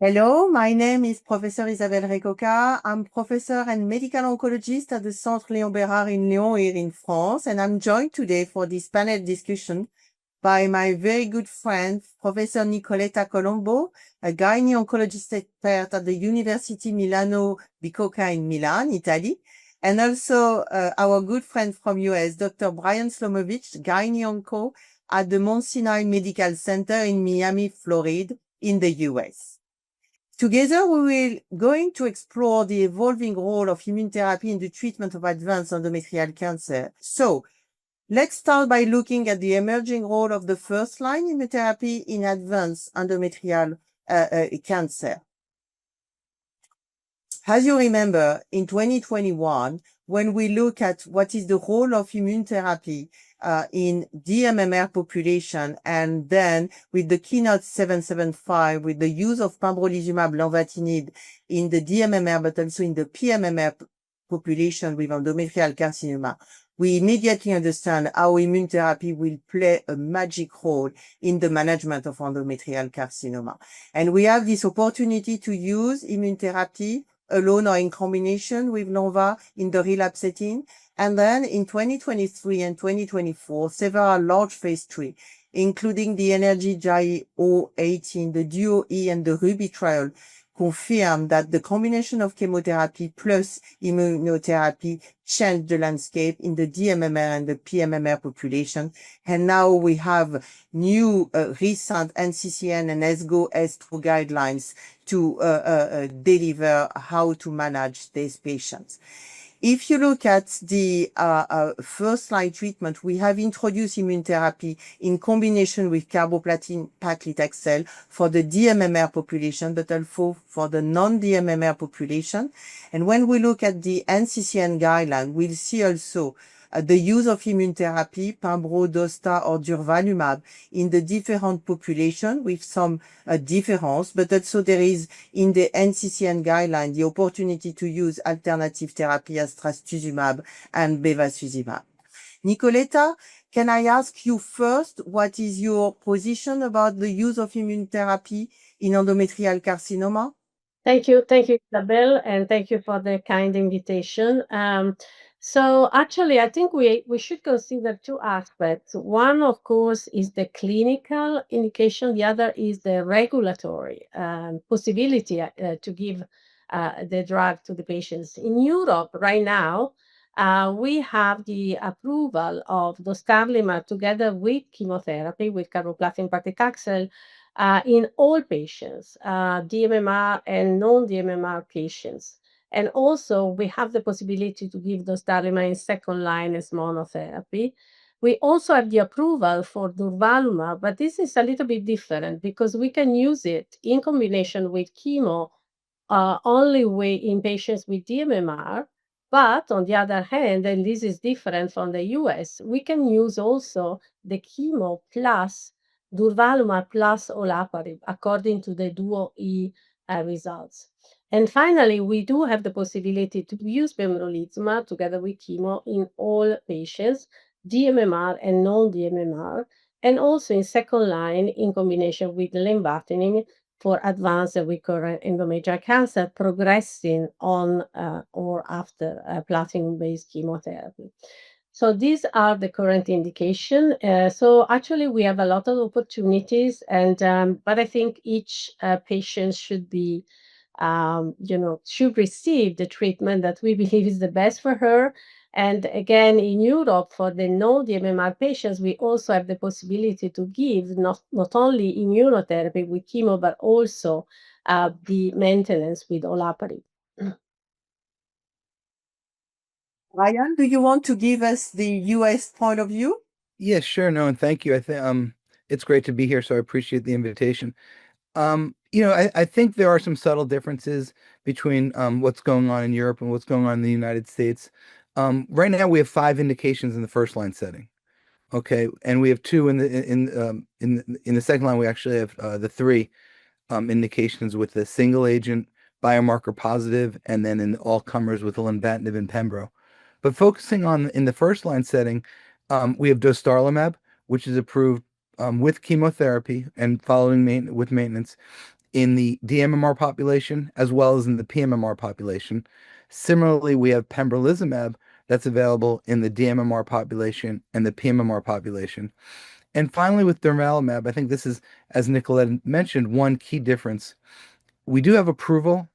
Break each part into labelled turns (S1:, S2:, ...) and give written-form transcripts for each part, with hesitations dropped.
S1: Hello, my name is Professor Isabelle Ray-Coquard. I'm professor and medical oncologist at the Centre Léon Bérard in Lyon here in France, and I'm joined today for this panel discussion by my very good friend, Professor Nicoletta Colombo, a gynae oncologist expert at the University Milano Bicocca in Milan, Italy, and also our good friend from US, Dr. Brian Slomovitz, gynae onco at the Mount Sinai Medical Center in Miami, Florida, in the US. Together, we will going to explore the evolving role of immunotherapy in the treatment of advanced endometrial cancer. So let's start by looking at the emerging role of the first-line immunotherapy in advanced endometrial cancer. As you remember, in 2021, when we look at what is the role of immunotherapy in dMMR population, and then with the Keynote 775, with the use of pembrolizumab lenvatinib in the dMMR, but also in the pMMR population with endometrial carcinoma, we immediately understand how immunotherapy will play a magic role in the management of endometrial carcinoma. And we have this opportunity to use immunotherapy alone or in combination with LONVA in the relapse setting. And then in 2023 and 2024, several large phase 3, including the Energy-GI-018, the DUO-E and the Ruby trial, confirm that the combination of chemotherapy plus immunotherapy changed the landscape in the dMMR and the pMMR population. And now we have new recent NCCN and ESGO ESTRO guidelines to deliver how to manage these patients. If you look at the first-line treatment, we have introduced immunotherapy in combination with carboplatin paclitaxel for the dMMR population, but also for the non-dMMR population. And when we look at the NCCN guideline, we'll see also the use of immunotherapy, pembro, dosta, or durvalumab in the different population with some difference, but also there is in the NCCN guideline the opportunity to use alternative therapy as trastuzumab and bevacizumab. Nicoletta, can I ask you first, what is your position about the use of immunotherapy in endometrial carcinoma?
S2: Thank you, Isabelle, and thank you for the kind invitation. So actually, I think we should consider two aspects. One, of course, is the clinical indication. The other is the regulatory possibility to give the drug to the patients. In Europe right now, we have the approval of dostarlimab together with chemotherapy, with carboplatin paclitaxel, in all patients, dMMR and non-dMMR patients. And also, we have the possibility to give dostarlimab in second line as monotherapy. We also have the approval for durvalumab, but this is a little bit different because we can use it in combination with chemo only way in patients with dMMR. But on the other hand, and this is different from the US, we can use also the chemo plus durvalumab plus olaparib according to the DUO-E results. And finally, we do have the possibility to use pembrolizumab together with chemo in all patients, dMMR and non-dMMR, and also in second line in combination with lenvatinib for advanced recurrent endometrial cancer progressing on or after platinum-based chemotherapy. So these are the current indication. So actually, we have a lot of opportunities, and but I think each patient should be, should receive the treatment that we believe is the best for her. And again, in Europe, for the non-dMMR patients, we also have the possibility to give not only immunotherapy with chemo, but also the maintenance with olaparib.
S1: Ryan, do you want to give us the US point of view?
S3: Yeah, sure. No, and thank you. I think it's great to be here, so I appreciate the invitation. I think there are some subtle differences between what's going on in Europe and what's going on in the United States. Right now, we have 5 indications in the first line setting. Okay, and we have 2 in the second line. We actually have the 3 indications with the single agent, biomarker positive, and then in all comers with lenvatinib and pembro. But focusing on in the first line setting, we have dostarlimab, which is approved with chemotherapy and following with maintenance in the dMMR population as well as in the pMMR population. Similarly, we have pembrolizumab that's available in the dMMR population and the pMMR population. And finally, with durvalumab, I think this is, as Nicoletta mentioned, one key difference. We do have approval,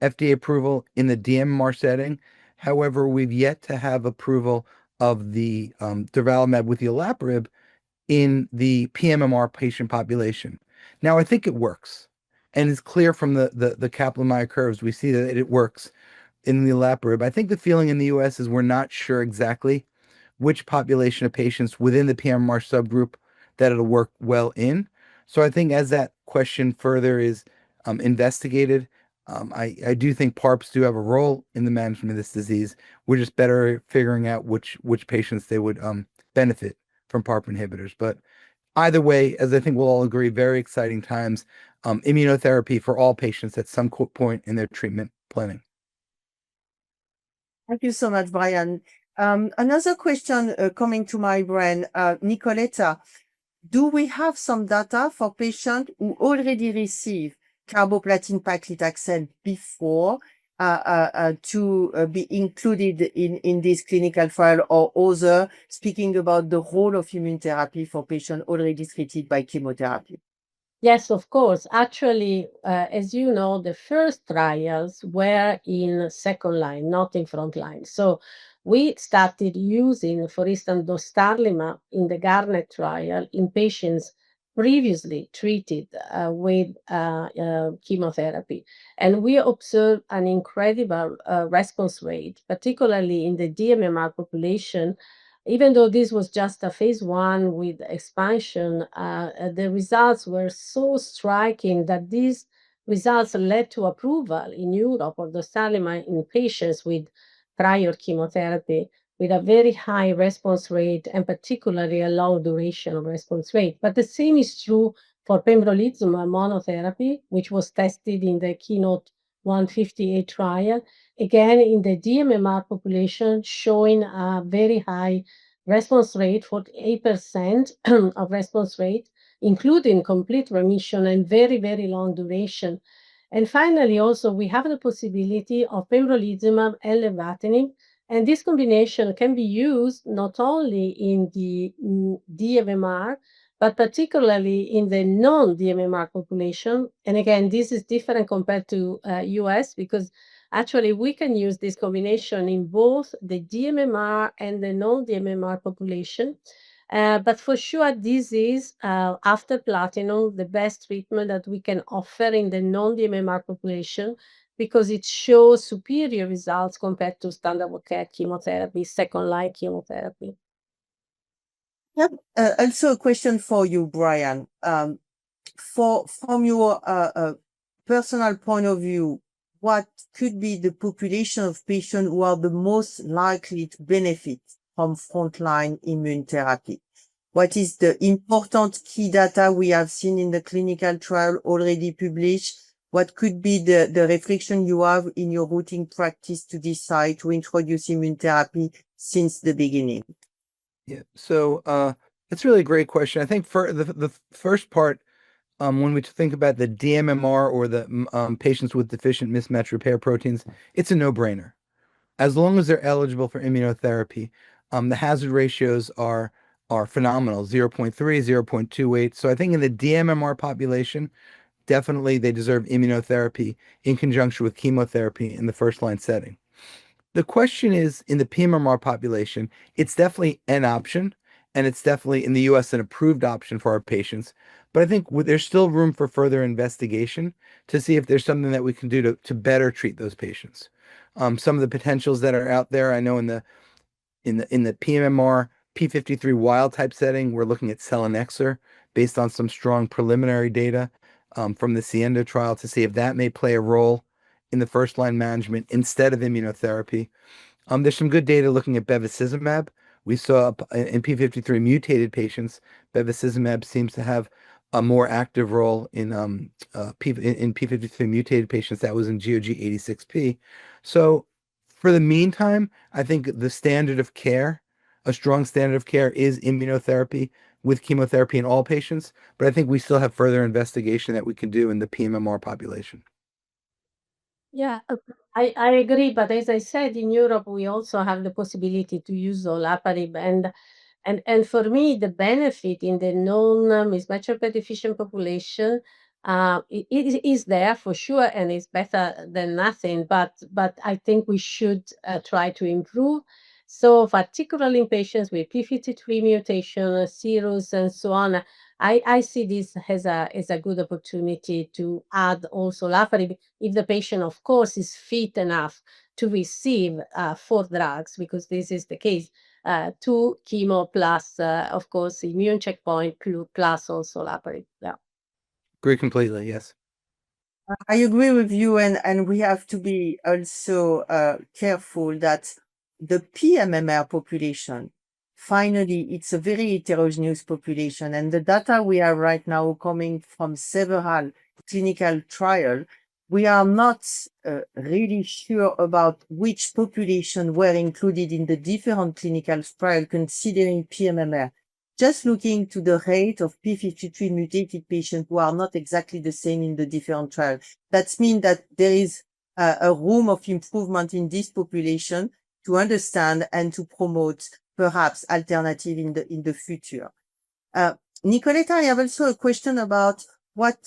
S3: FDA approval in the dMMR setting. However, we've yet to have approval of the durvalumab with the olaparib in the pMMR patient population. Now, I think it works, and it's clear from the Kaplan-Meier curves. We see that it works in the olaparib. I think the feeling in the U.S. is we're not sure exactly which population of patients within the pMMR subgroup that it'll work well in. So I think as that question further is investigated, I do think PARPs do have a role in the management of this disease. We're just better figuring out which patients they would benefit from PARP inhibitors. But either way, as I think we'll all agree, very exciting times. Immunotherapy for all patients at some point in their treatment planning.
S1: Thank you so much, Brian. Another question coming to my brain, Nicoletta, do we have some data for patients who already receive carboplatin paclitaxel before to be included in this clinical trial, or other, speaking about the role of immune therapy for patients already treated by chemotherapy?
S2: Yes, of course. Actually, as you know, the first trials were in second line, not in front line. So we started using, for instance, dostarlimab in the Garnet trial in patients previously treated with chemotherapy. And we observed an incredible response rate, particularly in the dMMR population. Even though this was just a phase 1 with expansion, the results were so striking that these results led to approval in Europe of dostarlimab in patients with prior chemotherapy, with a very high response rate and particularly a long duration of response rate. But the same is true for pembrolizumab monotherapy, which was tested in the Keynote 158 trial, again in the dMMR population, showing a very high response rate, 48% of response rate, including complete remission and very, very long duration. And finally, also, we have the possibility of pembrolizumab and lenvatinib, and this combination can be used not only in the dMMR, but particularly in the non-dMMR population. And again, this is different compared to US, because actually we can use this combination in both the dMMR and the non-dMMR population. But for sure, this is, after platinum, the best treatment that we can offer in the non-dMMR population, because it shows superior results compared to standard of care chemotherapy, second-line chemotherapy.
S1: Yep. Also a question for you, Brian. From your personal point of view, what could be the population of patients who are the most likely to benefit from frontline immune therapy? What is the important key data we have seen in the clinical trial already published? What could be the reflection you have in your routine practice to decide to introduce immune therapy since the beginning?
S3: Yeah, so it's really a great question. I think for the first part, when we think about the dMMR or the patients with deficient mismatch repair proteins, it's a no-brainer. As long as they're eligible for immunotherapy, the hazard ratios are phenomenal, 0.3, 0.28. So I think in the dMMR population, definitely they deserve immunotherapy in conjunction with chemotherapy in the first-line setting. The question is, in the pMMR population, it's definitely an option, and it's definitely in the US an approved option for our patients. But I think there's still room for further investigation to see if there's something that we can do to better treat those patients. Some of the potentials that are out there, I know in the pMMR p53 wild type setting, we're looking at selinexor based on some strong preliminary data from the SIENDO trial to see if that may play a role in the first line management instead of immunotherapy. There's some good data looking at bevacizumab. We saw in p53 mutated patients, bevacizumab seems to have a more active role in p53 mutated patients. That was in GOG 86P. So for the meantime, I think the standard of care, a strong standard of care, is immunotherapy with chemotherapy in all patients, but I think we still have further investigation that we can do in the PMMR population.
S2: Yeah, I agree. But as I said, in Europe, we also have the possibility to use olaparib. And for me, the benefit in the non-mismatch repair deficient population it is there for sure, and it's better than nothing. But I think we should try to improve. So particularly in patients with p53 mutation, serous, and so on, I see this as a good opportunity to add also olaparib if the patient, of course, is fit enough to receive 4 drugs, because this is the case. 2 chemo plus, of course, immune checkpoint plus also olaparib. Yeah.
S3: Agree completely, yes.
S1: I agree with you, and we have to be also careful that the PMMR population, finally, it's a very heterogeneous population, and the data we have right now coming from several clinical trials, we are not really sure about which population were included in the different clinical trials considering PMMR. Just looking to the rate of p53 mutated patients who are not exactly the same in the different trials. That means that there is a room of improvement in this population to understand and to promote perhaps alternative in the future. Nicoletta, I have also a question about what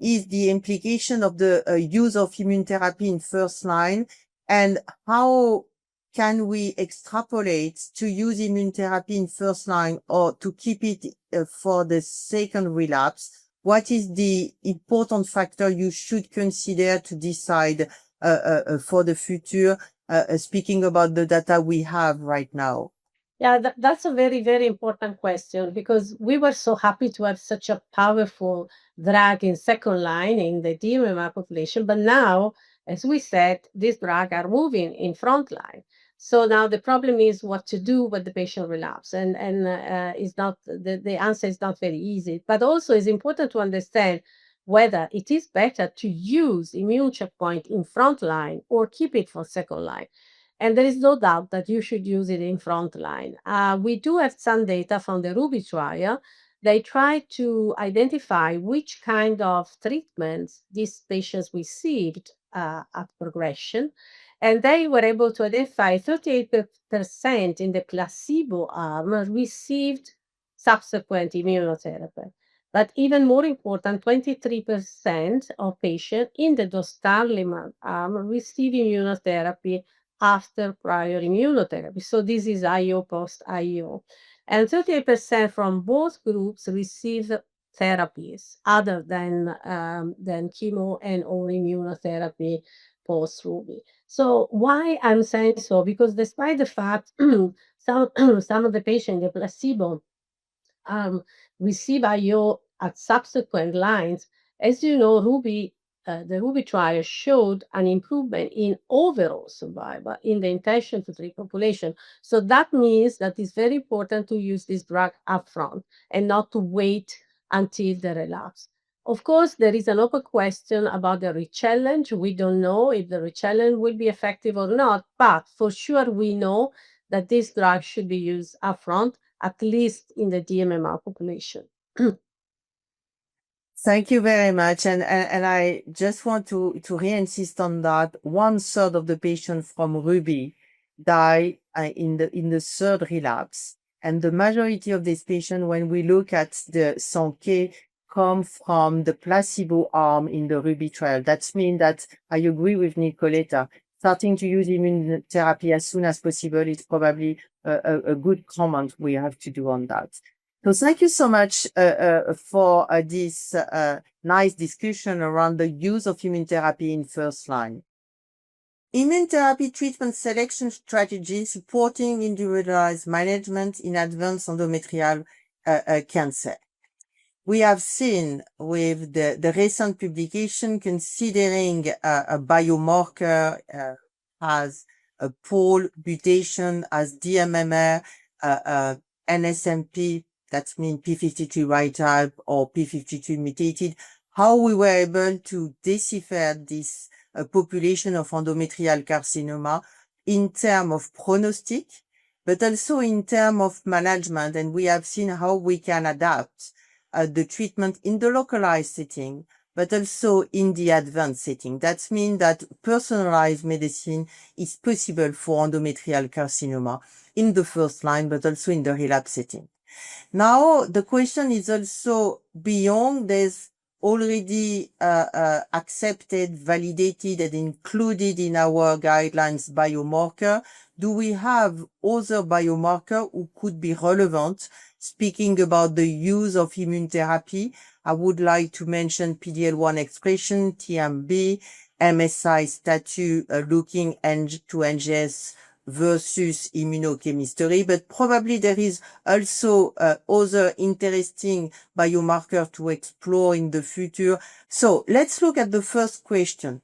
S1: is the implication of the use of immune therapy in first line, and how can we extrapolate to use immune therapy in first line or to keep it for the second relapse? What is the important factor you should consider to decide for the future, speaking about the data we have right now?
S2: Yeah, that's a very, very important question, because we were so happy to have such a powerful drug in second line in the DMMR population. But now, as we said, these drugs are moving in front line. So now the problem is what to do when the patient relapse, and is not the answer is not very easy. But also, it's important to understand whether it is better to use immune checkpoint in front line or keep it for second line. And there is no doubt that you should use it in front line. We do have some data from the Ruby trial. They try to identify which kind of treatments these patients received at progression. And they were able to identify 38% in the placebo arm received subsequent immunotherapy. But even more important, 23% of patients in the dostarlimab arm received immunotherapy after prior immunotherapy. So this is IO post-IO. And 38% from both groups received therapies other than chemo and or immunotherapy post-Ruby. So why I'm saying so? Because despite the fact some of the patients, the placebo, receive IO at subsequent lines, as you know, the Ruby trial showed an improvement in overall survival in the intention to treat population. So that means that it's very important to use this drug upfront and not to wait until the relapse. Of course, there is an open question about the rechallenge. We don't know if the rechallenge will be effective or not, but for sure we know that this drug should be used upfront, at least in the DMMR population.
S1: Thank you very much. And I just want to re-insist on that. 1/3 of the patients from Ruby die in the third relapse. And the majority of these patients, when we look at the Sankey, come from the placebo arm in the Ruby trial. That means that I agree with Nicoletta. Starting to use immunotherapy as soon as possible is probably a good comment we have to do on that. So thank you so much for this nice discussion around the use of immune therapy in first line. Immune therapy treatment selection strategy supporting individualized management in advanced endometrial cancer. We have seen with the recent publication considering a biomarker as a pole mutation as DMMR, NSMP, that means p53 wild type or p53 mutated, how we were able to decipher this population of endometrial carcinoma in terms of prognostic, but also in terms of management. And we have seen how we can adapt the treatment in the localized setting, but also in the advanced setting. That means that personalized medicine is possible for endometrial carcinoma in the first line, but also in the relapse setting. Now, the question is also beyond this already accepted, validated, and included in our guidelines biomarker. Do we have other biomarker who could be relevant? Speaking about the use of immune therapy, I would like to mention PD-L1 expression, TMB, MSI status, looking to NGS versus immunochemistry, but probably there is also other interesting biomarker to explore in the future. So let's look at the first question.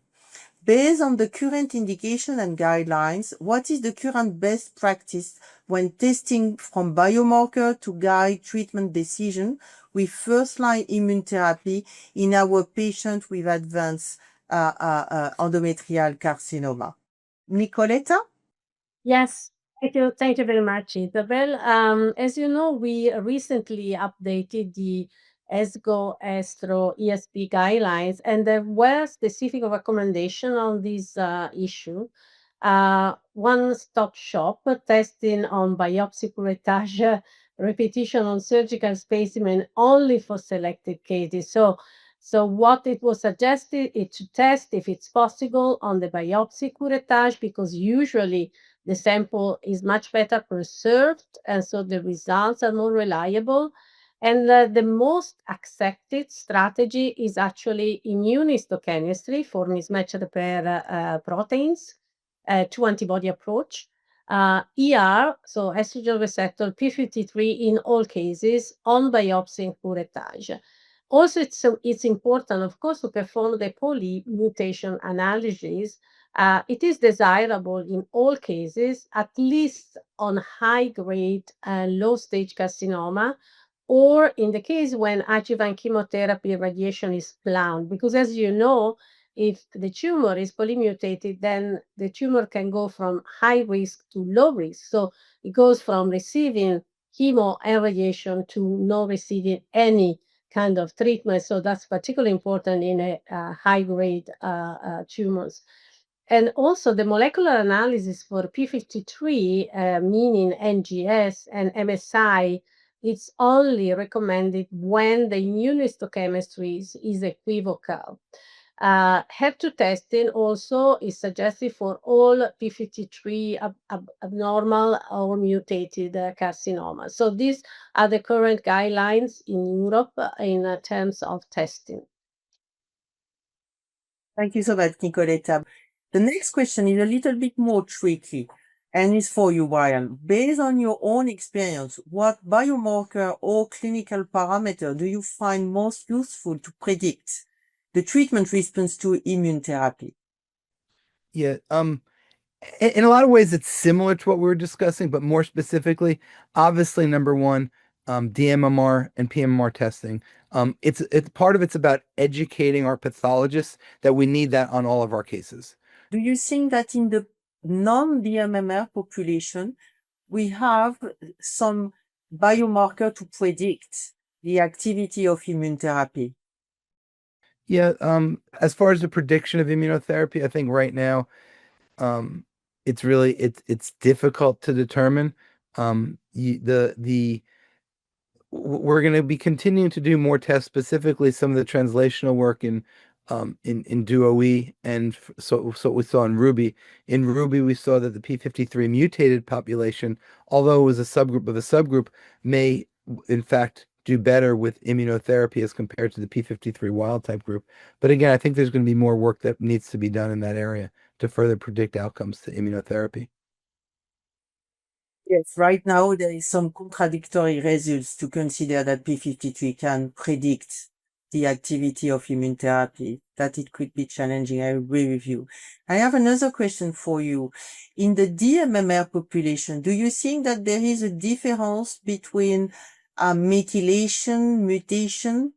S1: Based on the current indication and guidelines, what is the current best practice when testing from biomarker to guide treatment decision with first-line immune therapy in our patients with advanced endometrial carcinoma? Nicoletta?
S2: Yes, thank you. Thank you very much, Isabel. As you know, we recently updated the ESGO Estro ESP guidelines, and there were specific recommendation on this issue. One-stop shop testing on biopsy curettage, repetition on surgical specimen only for selected cases. So what it was suggested is to test if it's possible on the biopsy curettage, because usually the sample is much better preserved, and so the results are more reliable. And the most accepted strategy is actually immunohistochemistry for mismatched pair proteins, two antibody approach. ER, so estrogen receptor p53 in all cases on biopsy and curettage. Also, it's important, of course, to perform the poly mutation analysis. It is desirable in all cases, at least on high-grade and low-stage carcinoma, or in the case when adjuvant chemotherapy radiation is planned. Because as you know, if the tumor is polymutated, then the tumor can go from high risk to low risk. So it goes from receiving chemo and radiation to not receiving any kind of treatment. So that's particularly important in a high-grade tumors. And also the molecular analysis for p53, meaning NGS and MSI, it's only recommended when the immunohistochemistry is equivocal. HER2 testing also is suggested for all p53 abnormal or mutated carcinoma. So these are the current guidelines in Europe in terms of testing.
S1: Thank you so much, Nicoletta. The next question is a little bit more tricky, and it's for you, Brian. Based on your own experience, what biomarker or clinical parameter do you find most useful to predict the treatment response to immune therapy?
S3: Yeah, in a lot of ways, it's similar to what we were discussing, but more specifically, obviously, number one, DMMR and PMMR testing. It's part of it's about educating our pathologists that we need that on all of our cases.
S1: Do you think that in the non-DMMR population, we have some biomarker to predict the activity of immune therapy?
S3: Yeah, as far as the prediction of immunotherapy, I think right now, it's really it's difficult to determine. We're going to be continuing to do more tests, specifically some of the translational work in DuoE, and so we saw in Ruby. In Ruby, we saw that the p53 mutated population, although it was a subgroup of a subgroup, may in fact do better with immunotherapy as compared to the p53 wild type group. But again, I think there's going to be more work that needs to be done in that area to further predict outcomes to immunotherapy.
S1: Yes, right now there is some contradictory results to consider that p53 can predict the activity of immune therapy, that it could be challenging. I agree with you. I have another question for you. In the DMMR population, do you think that there is a difference between methylation, mutation?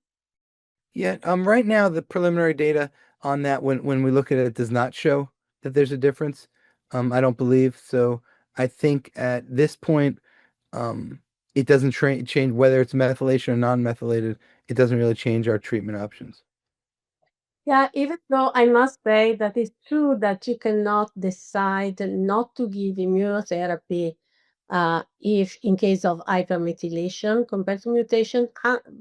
S3: Yeah, right now the preliminary data on that, when we look at it, does not show that there's a difference. I don't believe so. I think at this point, it doesn't change whether it's methylation or non-methylated. It doesn't really change our treatment options.
S2: Yeah, even though I must say that it's true that you cannot decide not to give immunotherapy if in case of hypermethylation compared to mutation.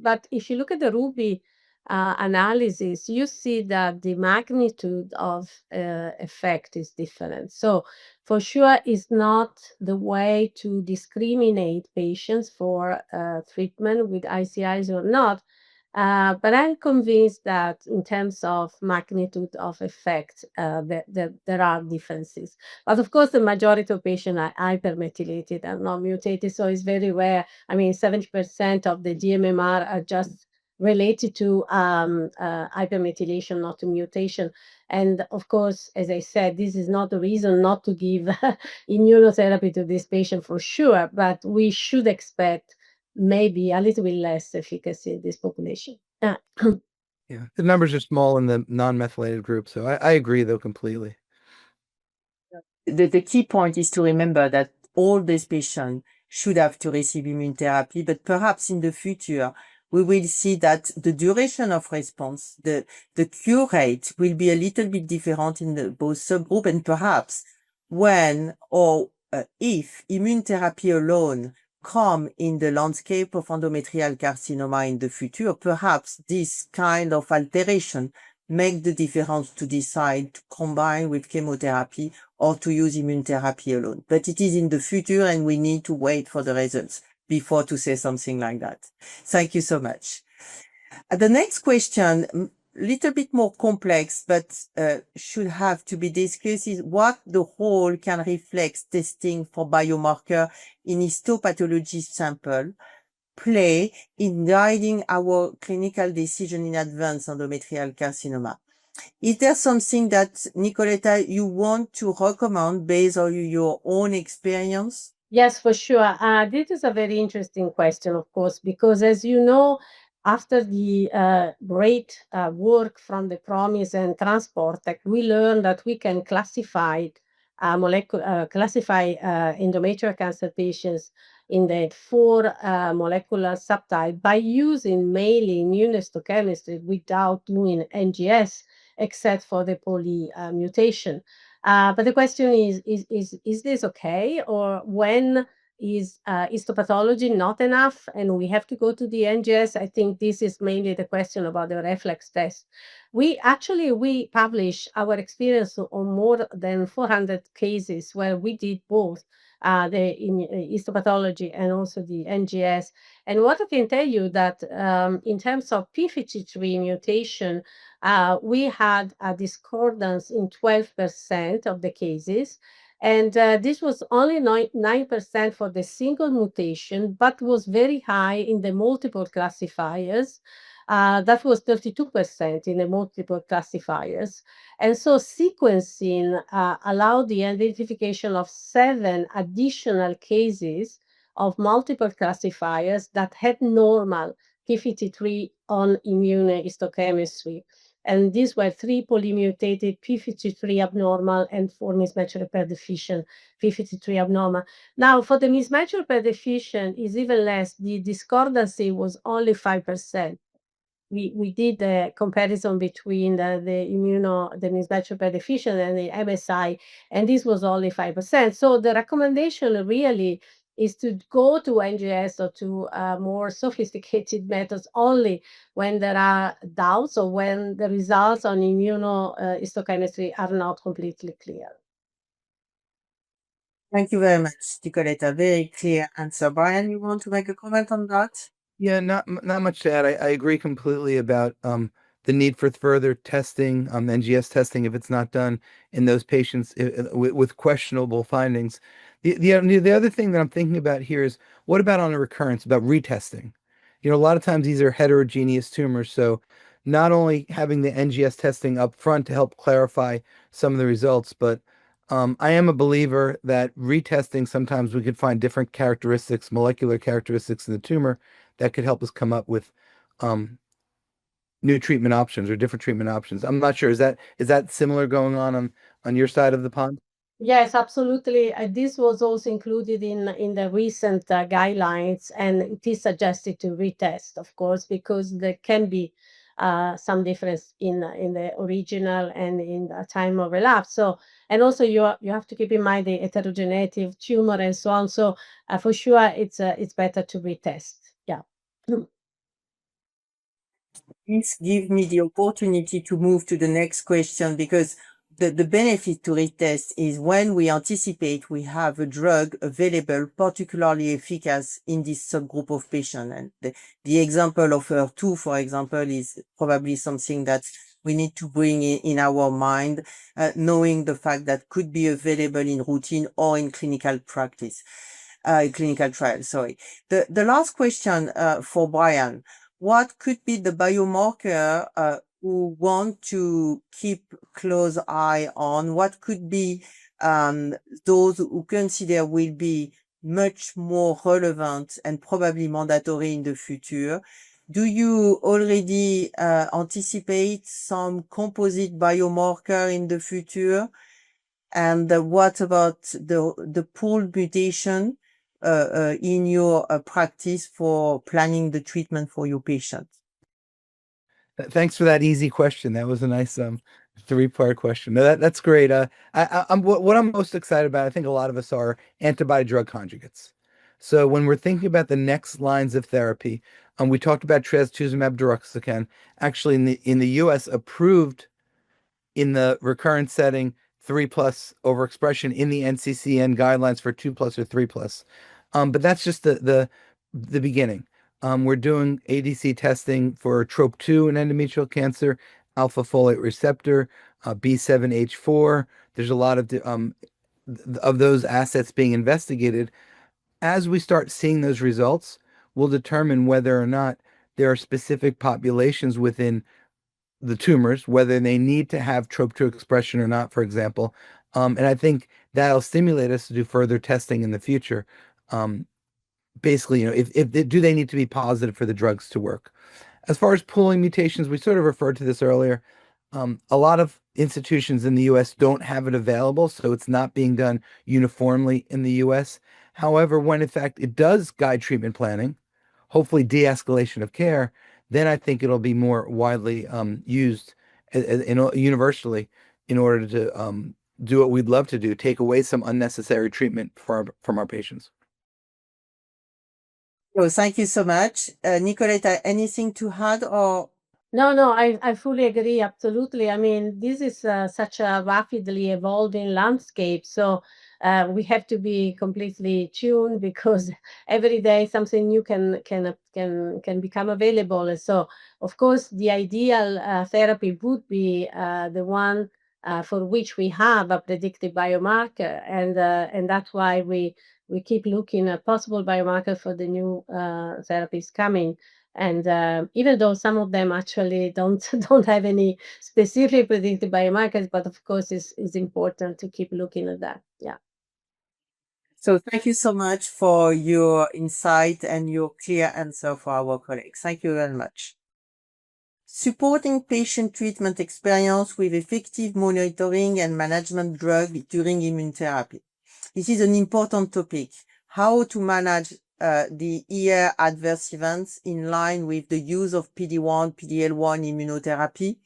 S2: But if you look at the Ruby analysis, you see that the magnitude of effect is different. So for sure, it's not the way to discriminate patients for treatment with ICIs or not. But I'm convinced that in terms of magnitude of effect, there are differences. But of course, the majority of patients are hypermethylated and not mutated, so it's very rare. I mean, 70% of the DMMR are just related to hypermethylation, not to mutation. And of course, as I said, this is not the reason not to give immunotherapy to this patient for sure, but we should expect maybe a little bit less efficacy in this population.
S3: Yeah, the numbers are small in the non-methylated group, so I agree though completely.
S1: The key point is to remember that all these patients should have to receive immune therapy, but perhaps in the future, we will see that the duration of response, the cure rate will be a little bit different in the both subgroup, and perhaps when or if immune therapy alone come in the landscape of endometrial carcinoma in the future, perhaps this kind of alteration make the difference to decide to combine with chemotherapy or to use immune therapy alone. But it is in the future and we need to wait for the results before to say something like that. Thank you so much. The next question, little bit more complex, but should have to be discussed is what the role can reflect testing for biomarker in histopathology sample play in guiding our clinical decision in advanced endometrial carcinoma. Is there something that, Nicoletta, you want to recommend based on your own experience?
S2: Yes, for sure. This is a very interesting question, of course, because as you know, after the great work from the Promise and Transport Tech, we learned that we can classify endometrial cancer patients in the 4 molecular subtype by using mainly immunohistochemistry without doing NGS, except for the poly mutation. But the question is this okay? Or when is histopathology not enough and we have to go to the NGS? I think this is mainly the question about the reflex test. We publish our experience on more than 400 cases where we did both the histopathology and also the NGS. And what I can tell you that in terms of p53 mutation, we had a discordance in 12% of the cases. And this was only 9% for the single mutation, but was very high in the multiple classifiers. That was 32% in the multiple classifiers. And so sequencing allowed the identification of 7 additional cases of multiple classifiers that had normal p53 on immunohistochemistry. And these were 3 polymutated p53 abnormal and 4 mismatch repair deficient p53 abnormal. Now, for the mismatch repair deficient is even less. The discordancy was only 5%. We did the comparison between the mismatch repair deficient and the MSI, and this was only 5%. So the recommendation really is to go to NGS or to more sophisticated methods only when there are doubts or when the results on immunohistochemistry are not completely clear.
S1: Thank you very much, Nicoletta. Very clear answer. Brian, you want to make a comment on that?
S3: Yeah, not much to add. I agree completely about the need for further testing, NGS testing, if it's not done in those patients with questionable findings. The other thing that I'm thinking about here is what about on a recurrence, about retesting? You know, a lot of times these are heterogeneous tumors, so not only having the NGS testing up front to help clarify some of the results, but I am a believer that retesting, sometimes we could find different characteristics, molecular characteristics in the tumor that could help us come up with new treatment options or different treatment options. I'm not sure. Is that similar going on your side of the pond?
S2: Yes, absolutely. This was also included in the recent guidelines, and it is suggested to retest, of course, because there can be some difference in the original and in the time of relapse. So, and also you have to keep in mind the heterogeneity of tumor and so on. So, for sure, it's better to retest. Yeah.
S1: Please give me the opportunity to move to the next question, because the benefit to retest is when we anticipate we have a drug available particularly efficacious in this subgroup of patients. And the example of HER2, for example, is probably something that we need to bring in our mind, knowing the fact that could be available in routine or in clinical practice, clinical trial, sorry. The last question for Brian: what could be the biomarker who want to keep close eye on? What could be those who consider will be much more relevant and probably mandatory in the future? Do you already anticipate some composite biomarker in the future? And what about the pooled mutation in your practice for planning the treatment for your patients?
S3: Thanks for that easy question. That was a nice three-part question. No, that's great. I'm what I'm most excited about, I think a lot of us are, antibody drug conjugates. So when we're thinking about the next lines of therapy, we talked about trastuzumab deruxtecan, actually in the US approved in the recurrent setting, 3+ overexpression in the NCCN guidelines for 2+ or 3+. But that's just the beginning. We're doing ADC testing for TROP2 in endometrial cancer, alpha folate receptor, B7H4. There's a lot of those assets being investigated. As we start seeing those results, we'll determine whether or not there are specific populations within the tumors, whether they need to have TROP2 expression or not, for example. And I think that'll stimulate us to do further testing in the future. Basically, if do they need to be positive for the drugs to work? As far as pooling mutations, we sort of referred to this earlier. A lot of institutions in the US don't have it available, so it's not being done uniformly in the US. However, when in fact it does guide treatment planning, hopefully de-escalation of care, then I think it'll be more widely used universally in order to do what we'd love to do, take away some unnecessary treatment from our patients.
S1: So thank you so much. Nicoletta, anything to add or?
S2: No, I fully agree. Absolutely. I mean, this is such a rapidly evolving landscape. So we have to be completely tuned because every day something new can become available. And so, of course, the ideal therapy would be the one for which we have a predictive biomarker, and that's why we keep looking at possible biomarkers for the new therapies coming. And even though some of them actually don't have any specific predictive biomarkers, but of course it's important to keep looking at that. Yeah.
S1: So thank you so much for your insight and your clear answer for our colleagues. Thank you very much. Supporting patient treatment experience with effective monitoring and management drug during immunotherapy. This is an important topic. How to manage the ER adverse events in line with the use of PD-1, PD-L1 immunotherapy.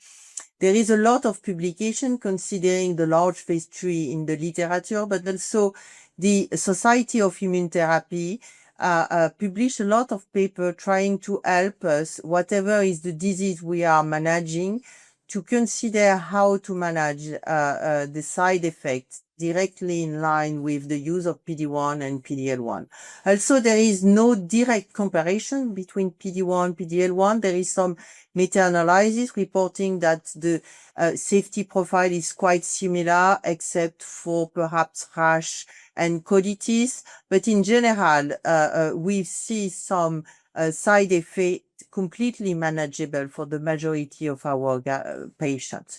S1: There is a lot of publication considering the large phase 3 in the literature, but also the Society of Immunotherapy published a lot of paper trying to help us, whatever is the disease we are managing, to consider how to manage the side effects directly in line with the use of PD-1 and PD-L1. Also, there is no direct comparison between PD-1 and PD-L1. There is some meta-analysis reporting that the safety profile is quite similar, except for perhaps rash and colitis. But in general, we see some side effects completely manageable for the majority of our patients.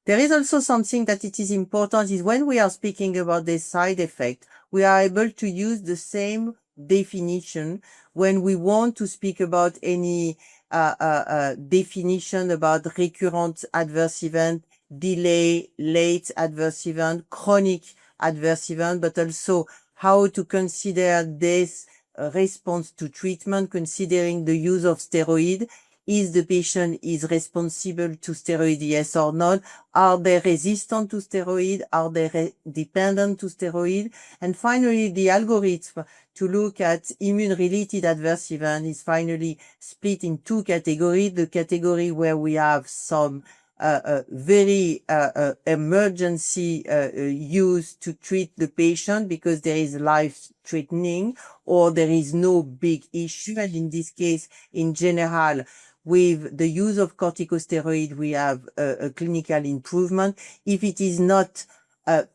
S1: There is also something that it is important is when we are speaking about the side effect, we are able to use the same definition when we want to speak about any definition about recurrent adverse event, delay, late adverse event, chronic adverse event, but also how to consider this response to treatment, considering the use of steroid. Is the patient is responsible to steroid, yes or not? Are they resistant to steroid? Are they dependent to steroid? And finally, the algorithm to look at immune-related adverse event is finally split in two categories. The category where we have some very emergency use to treat the patient because there is life-threatening or there is no big issue. And in this case, in general, with the use of corticosteroid, we have a clinical improvement. If it is not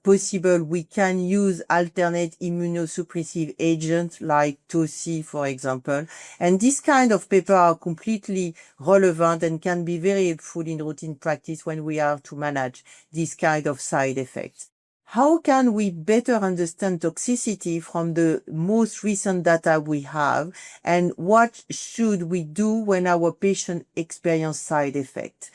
S1: possible, we can use alternate immunosuppressive agents like TOSI, for example. And this kind of paper are completely relevant and can be very helpful in routine practice when we are to manage this kind of side effects. How can we better understand toxicity from the most recent data we have, and what should we do when our patient experience side effects?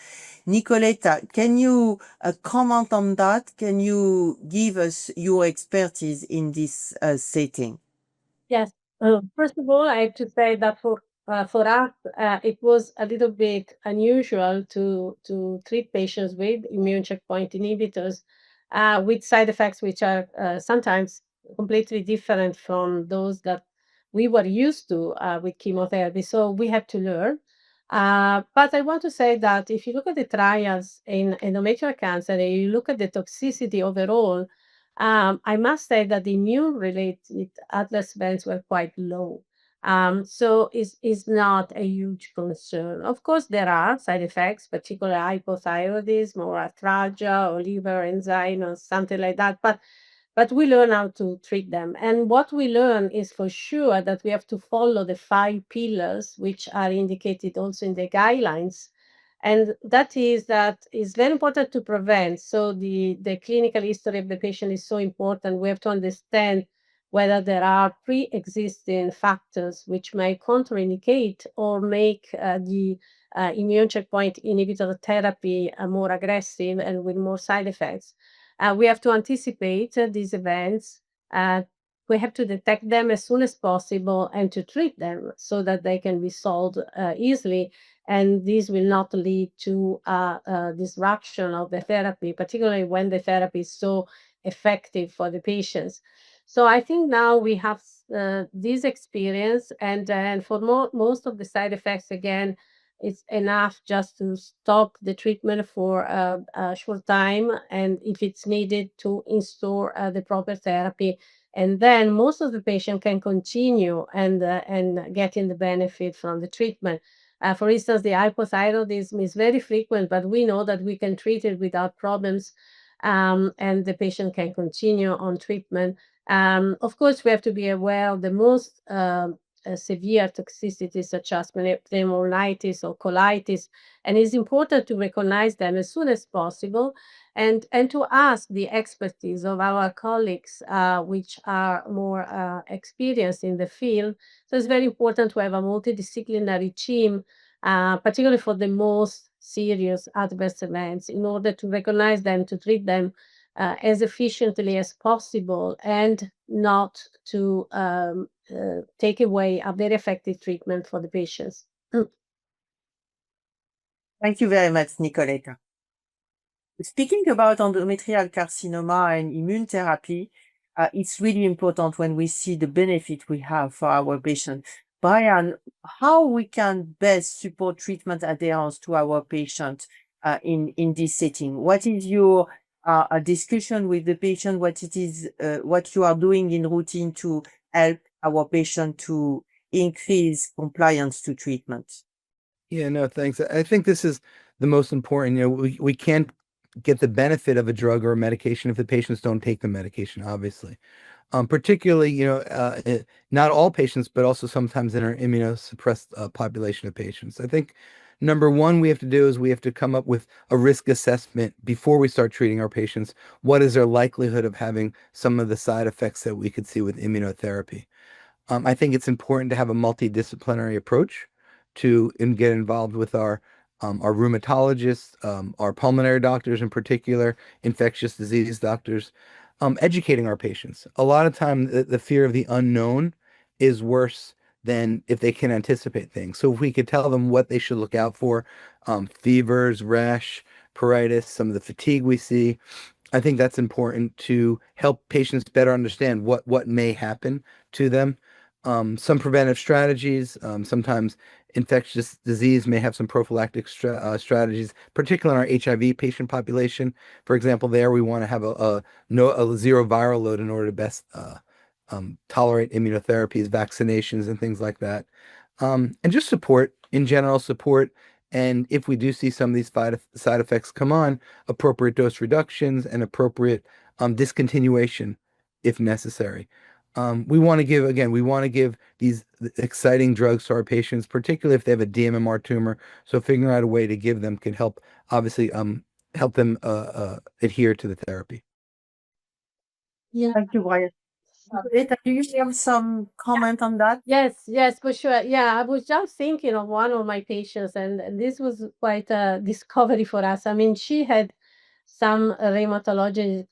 S1: Nicoletta, can you comment on that? Can you give us your expertise in this setting?
S2: Yes. First of all, I have to say that for us, it was a little bit unusual to treat patients with immune checkpoint inhibitors with side effects which are sometimes completely different from those that we were used to with chemotherapy. So we have to learn. But I want to say that if you look at the trials in endometrial cancer and you look at the toxicity overall, I must say that the immune-related adverse events were quite low. So it's not a huge concern. Of course, there are side effects, particularly hypothyroidism or arthralgia or liver enzyme or something like that. But we learn how to treat them. And what we learn is for sure that we have to follow the 5 pillars, which are indicated also in the guidelines. And that is very important to prevent. So the clinical history of the patient is so important. We have to understand whether there are pre-existing factors which may contraindicate or make the immune checkpoint inhibitor therapy more aggressive and with more side effects. We have to anticipate these events. We have to detect them as soon as possible and to treat them so that they can be solved easily. And this will not lead to disruption of the therapy, particularly when the therapy is so effective for the patients. So I think now we have this experience, and for most of the side effects, again, it's enough just to stop the treatment for a short time, and if it's needed, to install the proper therapy. And then most of the patient can continue and getting the benefit from the treatment. For instance, the hypothyroidism is very frequent, but we know that we can treat it without problems, and the patient can continue on treatment. Of course, we have to be aware of the most severe toxicities such as pneumonitis or colitis, and it's important to recognize them as soon as possible and to ask the expertise of our colleagues, which are more experienced in the field. So it's very important to have a multidisciplinary team, particularly for the most serious adverse events, in order to recognize them, to treat them as efficiently as possible, and not to take away a very effective treatment for the patients.
S1: Thank you very much, Nicoletta. Speaking about endometrial carcinoma and immune therapy, it's really important when we see the benefit we have for our patients. Brian, how we can best support treatment adherence to our patients in this setting? What is your a discussion with the patient? What you are doing in routine to help our patient to increase compliance to treatment?
S3: Yeah, no, thanks. I think this is the most important. We can't get the benefit of a drug or a medication if the patients don't take the medication, obviously. Particularly, not all patients, but also sometimes in our immunosuppressed population of patients. I think number one we have to do is we have to come up with a risk assessment before we start treating our patients. What is their likelihood of having some of the side effects that we could see with immunotherapy? I think it's important to have a multidisciplinary approach and get involved with our rheumatologists, our pulmonary doctors in particular, infectious disease doctors, educating our patients. A lot of time, the fear of the unknown is worse than if they can anticipate things. So if we could tell them what they should look out for, fevers, rash, pruritus, some of the fatigue we see, I think that's important to help patients better understand what may happen to them. Some preventive strategies, sometimes infectious disease may have some prophylactic strategies, particularly in our HIV patient population. For example, there we want to have a zero viral load in order to best tolerate immunotherapies, vaccinations, and things like that. And just support, in general, support. And if we do see some of these side effects come on, appropriate dose reductions and appropriate discontinuation if necessary. We want to give these exciting drugs to our patients, particularly if they have a DMMR tumor. So figuring out a way to give them can help, obviously, help them adhere to the therapy.
S2: Yeah.
S1: Thank you, Brian. Nicoletta, do you have some comment on that?
S2: Yes, for sure. Yeah, I was just thinking of one of my patients, and this was quite a discovery for us. I mean, she had some rheumatologic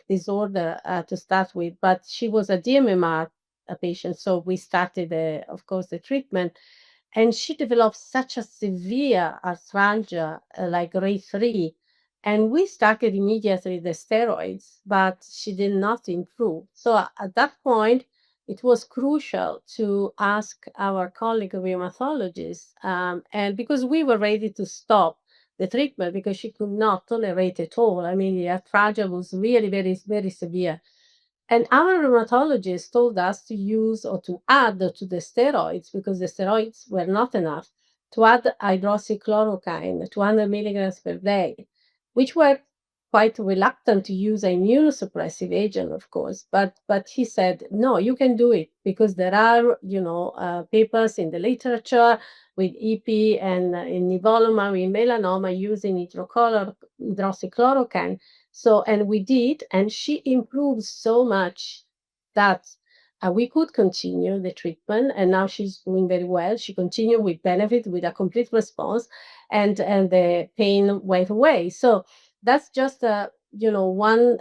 S2: disorder to start with, but she was a DMMR patient, so we started, of course, the treatment, and she developed such a severe arthralgia, like grade 3, and we started immediately the steroids, but she did not improve. So at that point, it was crucial to ask our colleague rheumatologist, and because we were ready to stop the treatment because she could not tolerate it all. I mean, the arthralgia was really very, very severe. And our rheumatologist told us to use or to add to the steroids, because the steroids were not enough, to add hydroxychloroquine, 200 milligrams per day, which were quite reluctant to use an immunosuppressive agent, of course. But he said, no, you can do it because there are, papers in the literature with EP and in nivolumab in melanoma using hydroxychloroquine. So, and we did, and she improved so much that we could continue the treatment, and now she's doing very well. She continued with benefit, with a complete response, and the pain went away. So that's just one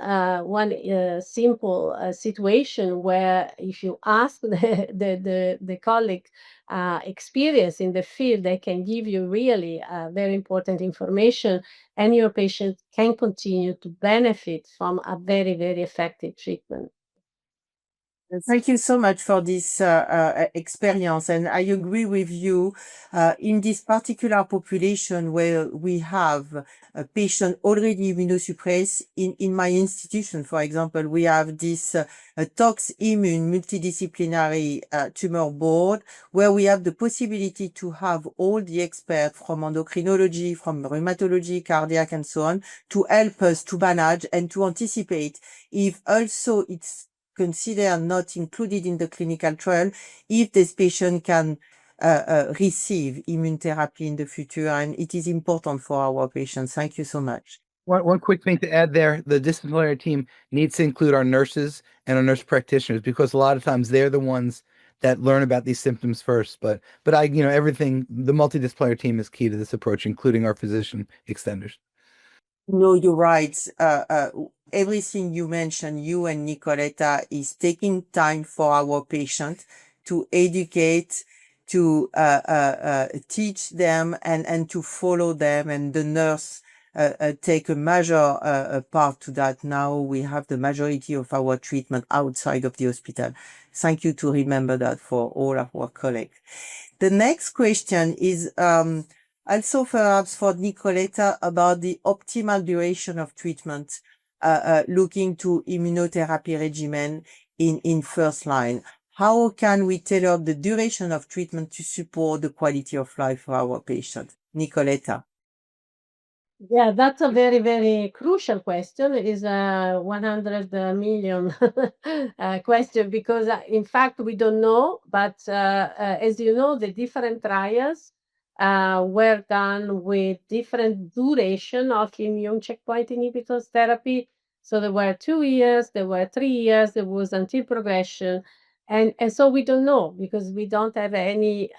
S2: simple situation where if you ask the colleague experience in the field, they can give you really very important information, and your patient can continue to benefit from a very, very effective treatment.
S1: Thank you so much for this experience. And I agree with you in this particular population where we have a patient already immunosuppressed. In my institution, for example, we have this touchIME multidisciplinary tumor board where we have the possibility to have all the experts from endocrinology, from rheumatology, cardiac, and so on to help us to manage and to anticipate if also it's considered not included in the clinical trial, if this patient can receive immune therapy in the future. And it is important for our patients. Thank you so much.
S3: One quick thing to add there, the disciplinary team needs to include our nurses and our nurse practitioners, because a lot of times they're the ones that learn about these symptoms first. But everything, the multidisciplinary team is key to this approach, including our physician extenders.
S1: No, you're right. Everything you mentioned, you and Nicoletta, is taking time for our patient to educate, to teach them and to follow them, and the nurse take a major part to that. Now we have the majority of our treatment outside of the hospital. Thank you to remember that for all of our colleagues. The next question is also perhaps for Nicoletta about the optimal duration of treatment, looking to immunotherapy regimen in first line. How can we tailor the duration of treatment to support the quality of life for our patients? Nicoletta.
S2: Yeah, that's a very, very crucial question. It is a 100 million question because, in fact, we don't know. But as you know, the different trials were done with different duration of immune checkpoint inhibitors therapy. So there were 2 years, there were 3 years, there was until progression. And so we don't know because we don't have any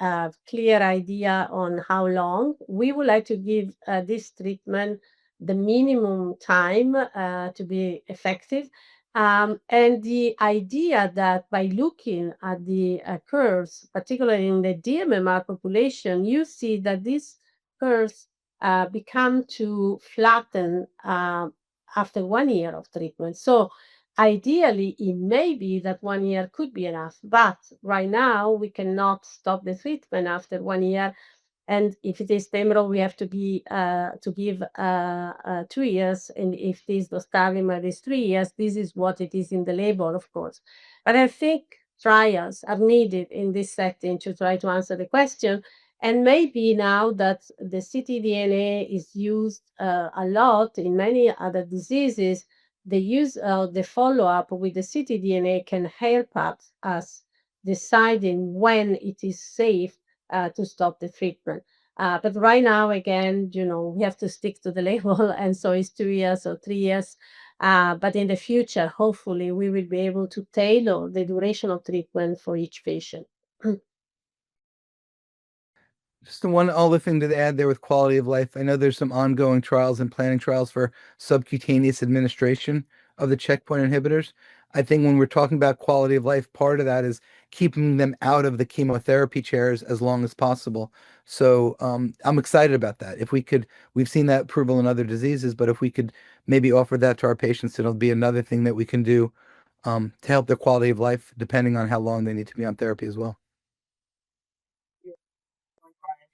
S2: clear idea on how long. We would like to give this treatment the minimum time to be effective. And the idea that by looking at the curves, particularly in the DMMR population, you see that these curves become to flatten after 1 year of treatment. So ideally, it may be that 1 year could be enough, but right now we cannot stop the treatment after 1 year. And if it is Temro, we have to give 2 years, and if it is dostarlimab, it is 3 years. This is what it is in the label, of course. But I think trials are needed in this setting to try to answer the question. And maybe now that the ctDNA is used a lot in many other diseases, the use of the follow-up with the ctDNA can help us deciding when it is safe to stop the treatment. But right now, again, we have to stick to the label, and so it's 2 years or 3 years. But in the future, hopefully, we will be able to tailor the duration of treatment for each patient.
S3: Just the one other thing to add there with quality of life. I know there's some ongoing trials and planning trials for subcutaneous administration of the checkpoint inhibitors. I think when we're talking about quality of life, part of that is keeping them out of the chemotherapy chairs as long as possible. So I'm excited about that. If we could, we've seen that approval in other diseases, but if we could maybe offer that to our patients, it'll be another thing that we can do to help their quality of life, depending on how long they need to be on therapy as well.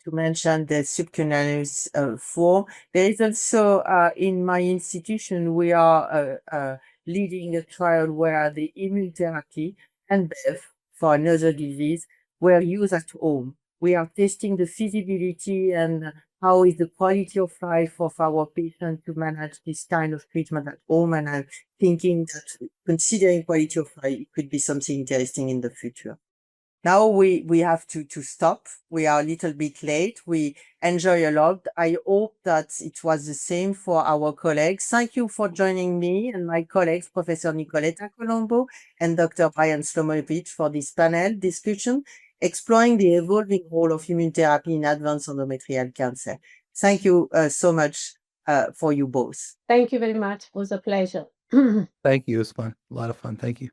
S1: To mention the subcutaneous form. There is also in my institution, we are leading a trial where the immunotherapy and BEV for another disease were used at home. We are testing the feasibility and how is the quality of life of our patients to manage this kind of treatment at home. And I'm thinking that considering quality of life, it could be something interesting in the future. Now we have to stop. We are a little bit late. We enjoy a lot. I hope that it was the same for our colleagues. Thank you for joining me and my colleagues, Professor Nicoletta Colombo and Dr. Brian Slomovitz, for this panel discussion, exploring the evolving role of immunotherapy in advanced endometrial cancer. Thank you so much for you both.
S2: Thank you very much. It was a pleasure.
S3: Thank you. It was fun. A lot of fun. Thank you.